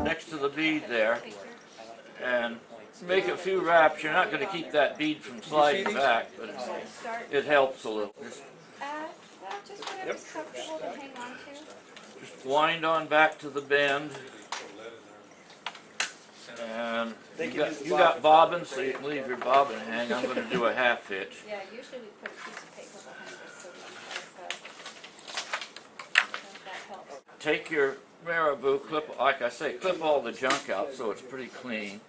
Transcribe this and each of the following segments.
next to the bead there, and make a few wraps. You're not going to keep that bead from sliding back, but it helps a little. Just whatever's comfortable to hang on to. Just wind on back to the bend. And you got bobbins, so you can leave your bobbin hang. I'm going to do a half hitch. Yeah, usually we put a piece of paper behind this so that helps. Take your marabou, clip, like I say, clip all the junk out so it's pretty clean.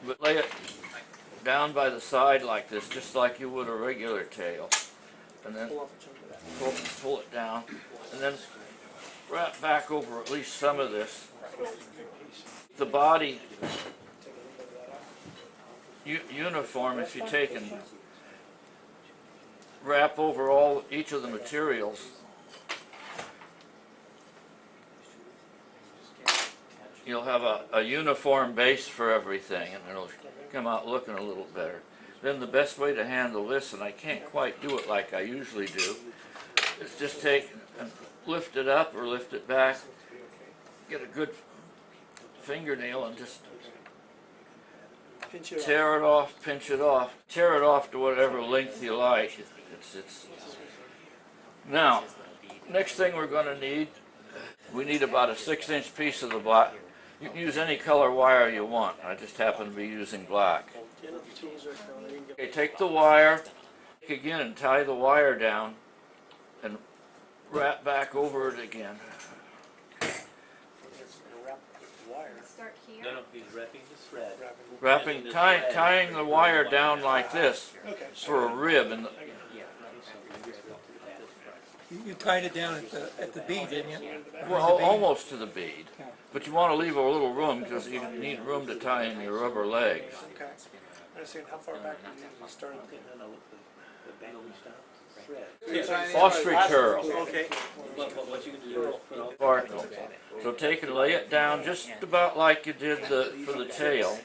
But lay it down by the side like this, just like you would a regular tail. And then pull it down. And then wrap back over at least some of this. The body uniform, if you take and wrap over each of the materials, you'll have a uniform base for everything, and it'll come out looking a little better. Then the best way to handle this, and I can't quite do it like I usually do, is just take and lift it up or lift it back, get a good fingernail and just tear it off, pinch it off, tear it off to whatever length you like. Now, next thing we're going to need, we need about a 6-inch piece of the black. You can use any color wire you want. I just happen to be using black. Okay, take the wire again and tie the wire down and wrap back over it again. No, he's wrapping the thread. Tying the wire down like this for a rib. And you tied it down at the bead, didn't you? well, almost to the bead. But you want to leave a little room because you need room to tie in your rubber legs. Okay. I understand. How far back do you start? Ostrich curl. Okay. What you can do is Sparkle. So take and lay it down just about like you did for the tail,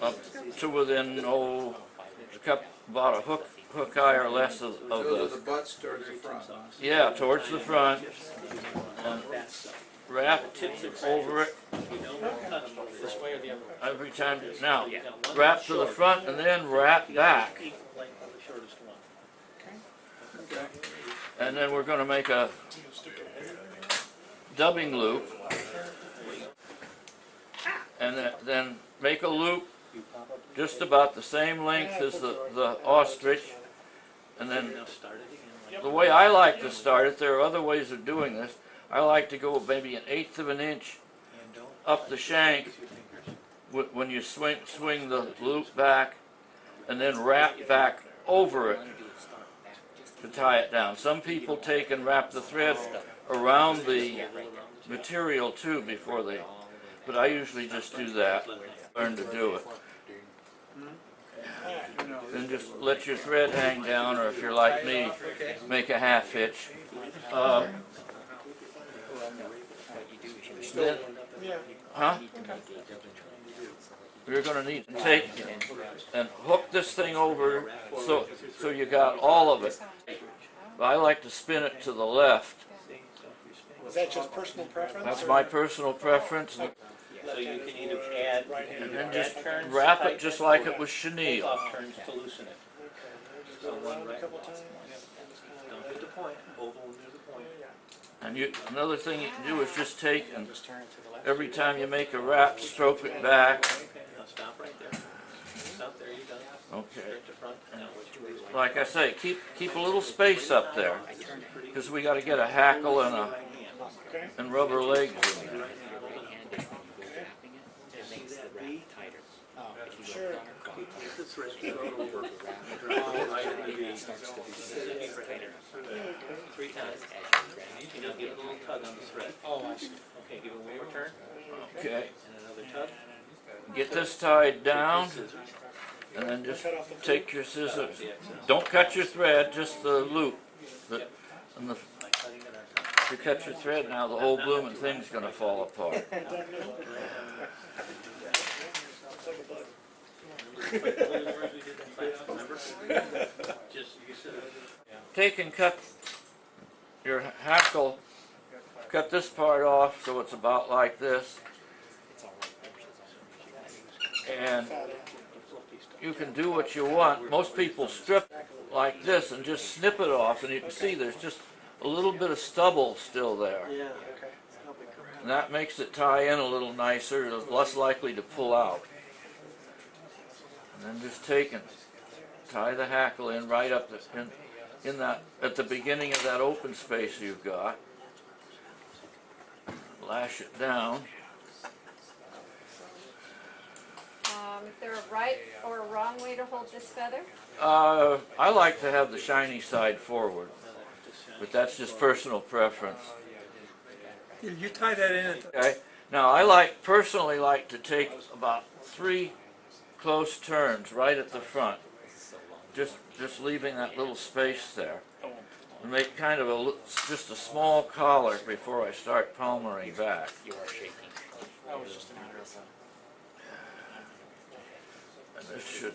up to within about a hook eye or less of the butts towards the front. Yeah, towards the front, and wrap over it every time. Now, wrap to the front and then wrap back. And then we're going to make a dubbing loop, and then make a loop just about the same length as the ostrich. And then the way I like to start it, there are other ways of doing this. I like to go maybe 1/8 of an inch up the shank when you swing the loop back, and then wrap back over it to tie it down. Some people take and wrap the thread around the material too before but I usually just do that. Learn to do it. Then just let your thread hang down, or if you're like me, make a half hitch. Then, you're going to need to take and hook this thing over so you got all of it. I like to spin it to the left. Is that just personal preference? That's my personal preference. So you can either add And then just wrap it just like it was chenille. off turns to loosen it. So one right. Don't hit the point. Oval near the point. And another thing you can do is just take and every time you make a wrap, stroke it back. Now stop right there. Stop there. You go. Okay. Straight to front. Now what you do is Like I say, keep a little space up there because we got to get a hackle and rubber legs in there. Sure. Keep the thread over. 3 times. You know, give it a little tug on the thread. Oh, I see. Okay, give it one more turn. Okay. And another tug. Get this tied down, and then just take your scissors. Don't cut your thread, just the loop. If you cut your thread now, the whole blooming thing's going to fall apart. Take and cut your hackle cut this part off so it's about like this. And you can do what you want. Most people strip like this and just snip it off, and you can see there's just a little bit of stubble still there. Yeah. And that makes it tie in a little nicer, it's less likely to pull out. And then just take and tie the hackle in right up in that, at the beginning of that open space you've got. Lash it down. Is there a right or a wrong way to hold this feather? I like to have the shiny side forward, but that's just personal preference. You tie that in at the, Okay. Now I personally like to take about 3 close turns right at the front, just leaving that little space there, and make kind of just a small collar before I start palmering back. And this should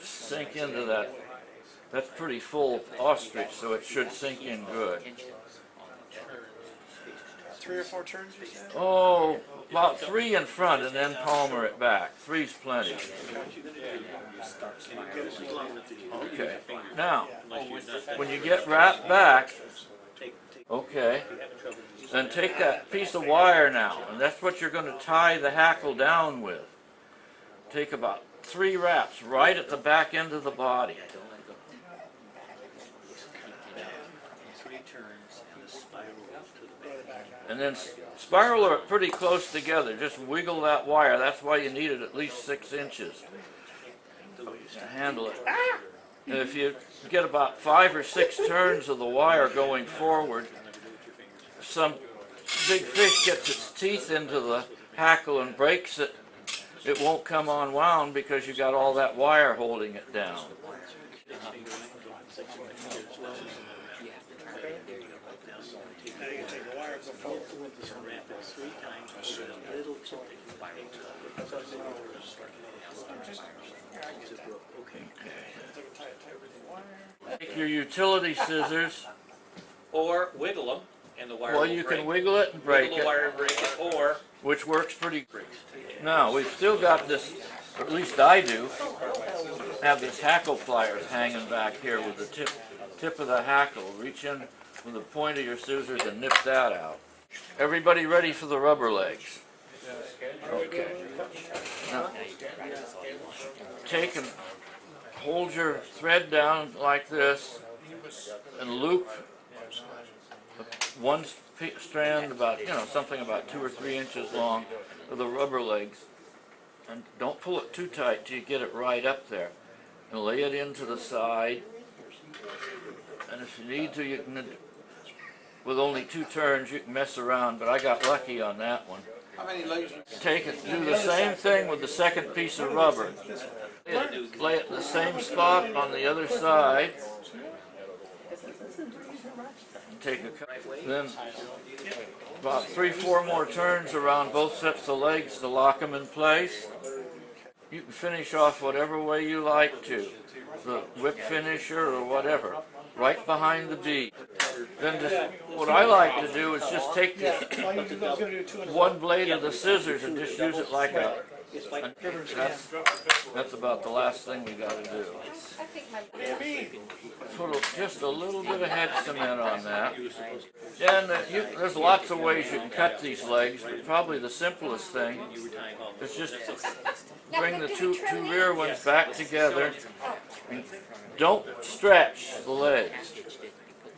sink into that. That's pretty full ostrich, so it should sink in good. 3 or 4 turns, you said? Oh, about 3 in front and then palmer it back. 3's plenty. Okay. Now, when you get wrapped back, okay, then take that piece of wire now, and that's what you're going to tie the hackle down with. Take about 3 wraps right at the back end of the body. And then spiral it pretty close together. Just wiggle that wire. That's why you need it at least 6 inches to handle it. And if you get about 5 or 6 turns of the wire going forward, some big fish gets its teeth into the hackle and breaks it. It won't come unwound because you got all that wire holding it down. Now you can take the wire before. Take your utility scissors. Or wiggle them, and the wire Well, will you break. can wiggle it and break Wiggle the it, wire and break it, or which works pretty great. Now, we've still got this, or at least I do, have this hackle pliers hanging back here with the tip of the hackle. Reach in with the point of your scissors and nip that out. Everybody ready for the rubber legs? Okay. Now, take and hold your thread down like this and loop one strand about, something about 2 or 3 inches long of the rubber legs. And don't pull it too tight till you get it right up there. And lay it into the side. And if you need to, you can, with only 2 turns, you can mess around, but I got lucky on that one. How many legs? Take it, do the same thing with the second piece of rubber. Lay it in the same spot on the other side. And take then about 3 or 4 more turns around both sets of legs to lock them in place. You can finish off whatever way you like to, the whip finisher or whatever, right behind the bead. Then just, what I like to do is just take one blade of the scissors and just use it like a, that's about the last thing we got to do. I think my Put just a little bit of head cement on that. And there's lots of ways you can cut these legs, but probably the simplest thing is just bring the two rear ones back together and don't stretch the legs.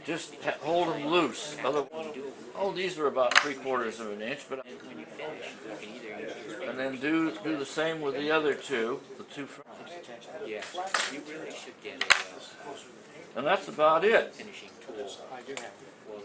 Just hold them loose. Oh, these are about 3/4 of an inch, but and then do the same with the other 2, the 2 front. Yeah, you really should get And that's about it. finishing tool. I do have. Well,